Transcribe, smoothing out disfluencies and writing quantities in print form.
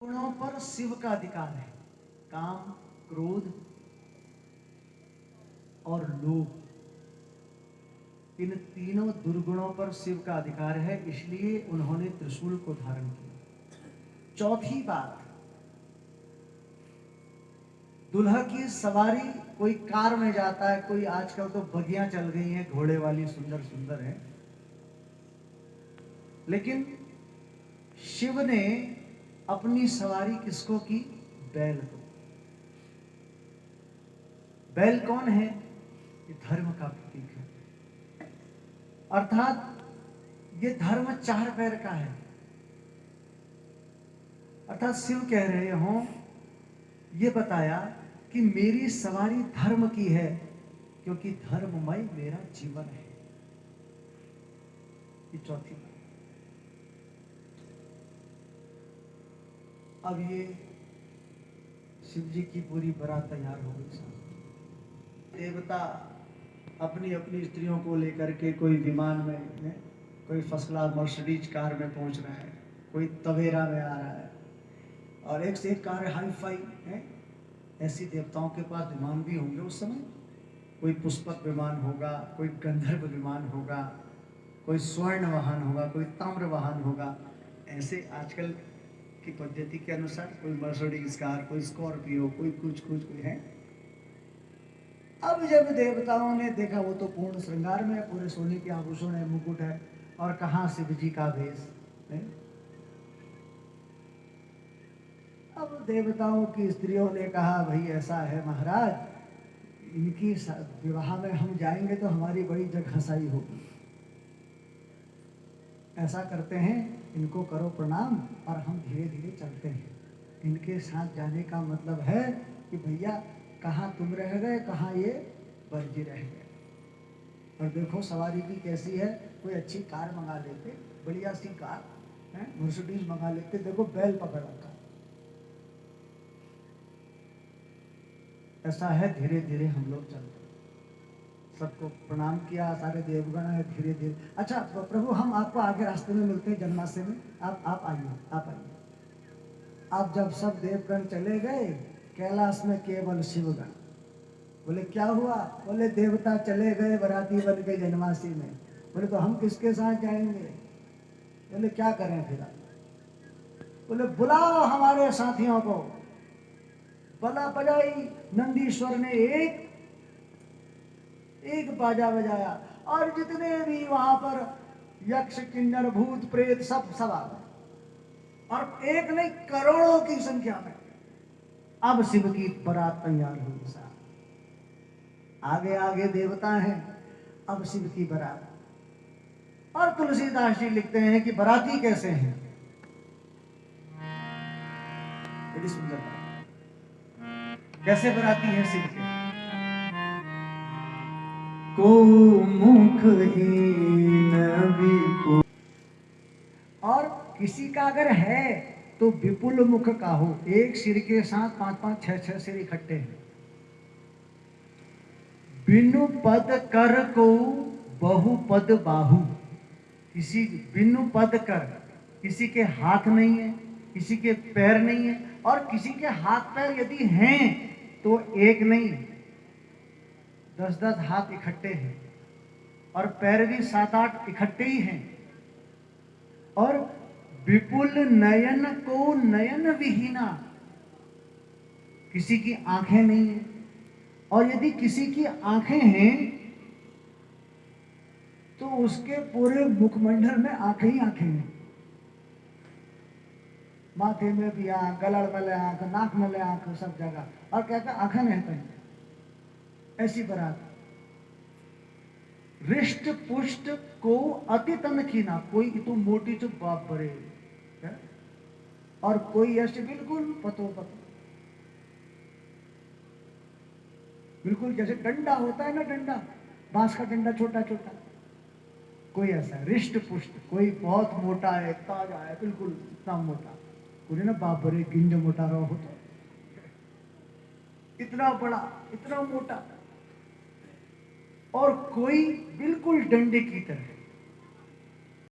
गुणों पर शिव का अधिकार है। काम, क्रोध और लोभ, इन तीनों दुर्गुणों पर शिव का अधिकार है, इसलिए उन्होंने त्रिशूल को धारण किया। चौथी बात, दुल्हा की सवारी, कोई कार में जाता है, कोई आजकल तो बगियां चल गई हैं घोड़े वाली, सुंदर सुंदर है, लेकिन शिव ने अपनी सवारी किसको की? बैल को। बैल कौन है? ये धर्म का प्रतीक है, अर्थात ये धर्म चार पैर का है। अर्थात शिव कह रहे हो, ये बताया कि मेरी सवारी धर्म की है, क्योंकि धर्ममय मेरा जीवन है। ये चौथी बात। अब ये शिव जी की पूरी बारात तैयार हो गई। देवता अपनी अपनी स्त्रियों को लेकर के, कोई विमान में है, कोई फर्स्ट क्लास मर्सिडीज कार में पहुंच रहा है, कोई तवेरा में आ रहा है, और एक से एक कार हाई फाई है। ऐसी देवताओं के पास विमान भी होंगे उस समय। कोई पुष्पक विमान होगा, कोई गंधर्व विमान होगा, कोई स्वर्ण वाहन होगा, कोई ताम्र वाहन होगा। ऐसे आजकल की पद्धति के अनुसार कोई मर्सिडीज कार, कोई स्कॉर्पियो, कोई कुछ कोई है। अब जब देवताओं ने देखा वो तो पूर्ण श्रृंगार में है, पूरे सोने के आभूषण है, मुकुट है, और कहाँ शिव जी का वेश है। अब देवताओं की स्त्रियों ने कहा, भाई ऐसा है महाराज, इनकी विवाह में हम जाएंगे तो हमारी बड़ी जगहंसाई होगी। ऐसा करते हैं, इनको करो प्रणाम और हम धीरे धीरे चलते हैं। इनके साथ जाने का मतलब है कि भैया कहाँ तुम रह गए, कहाँ ये बर्जी रह गए। और देखो सवारी भी कैसी है, कोई अच्छी कार मंगा लेते, बढ़िया सी कार है, मर्सिडीज मंगा लेते। देखो बैल पकड़ रखा। ऐसा है, धीरे धीरे हम लोग चलते, सबको प्रणाम किया, सारे देवगण है, धीरे धीरे। अच्छा प्रभु, हम आपको आगे रास्ते में मिलते हैं जन्माष्टमी में, आप आइए, आप आइए। आप जब सब देवगण चले गए, कैलाश में केवल शिवगण। बोले क्या हुआ? बोले देवता चले गए, बराती बन गए जन्माष्टमी में। बोले तो हम किसके साथ जाएंगे? बोले क्या करें फिर? बोले बुलाओ हमारे साथियों को। बला बजाई, नंदीश्वर ने एक बाजा बजाया, और जितने भी वहां पर यक्ष, किन्नर, भूत, प्रेत सब आ गए, और एक नहीं करोड़ों की संख्या में। अब शिव की बारात तैयार हुई। साहब आगे आगे देवता हैं, अब शिव की बारात। और तुलसीदास जी लिखते हैं कि बाराती कैसे हैं, बड़ी सुंदर बात। कैसे बाराती है शिव के? को मुखहीन विपुल, और किसी का अगर है तो विपुल मुख का हो। एक सिर के साथ 5-5, 6-6 सिर इकट्ठे हैं। बिनु पद कर को बहुपद बाहु, किसी बिनु पद कर, किसी के हाथ नहीं है, किसी के पैर नहीं है, और किसी के हाथ पैर यदि हैं तो एक नहीं 10-10 हाथ इकट्ठे हैं, और पैर भी 7-8 इकट्ठे ही हैं। और विपुल नयन को नयन विहीना, किसी की आंखें नहीं है, और यदि किसी की आंखें हैं तो उसके पूरे मुखमंडल में आंखें ही आंखें हैं। माथे में भी आंख, गलड़ में आंख, नाक में आंख, सब जगह, और कहते आंखें नहीं कहीं। ऐसी बारात। रिष्ट पुष्ट को अति तन कीना, कोई तो मोटी तो बाप बड़े, और कोई ऐसे बिल्कुल पतो पतो, बिल्कुल जैसे डंडा होता है ना, डंडा, बांस का डंडा छोटा छोटा, कोई ऐसा रिष्ट पुष्ट। कोई बहुत मोटा है, ताजा है, बिल्कुल इतना मोटा, कोई ना बाप रे गिंज मोटा रहो तो, इतना बड़ा, इतना मोटा। और कोई बिल्कुल डंडे की तरह,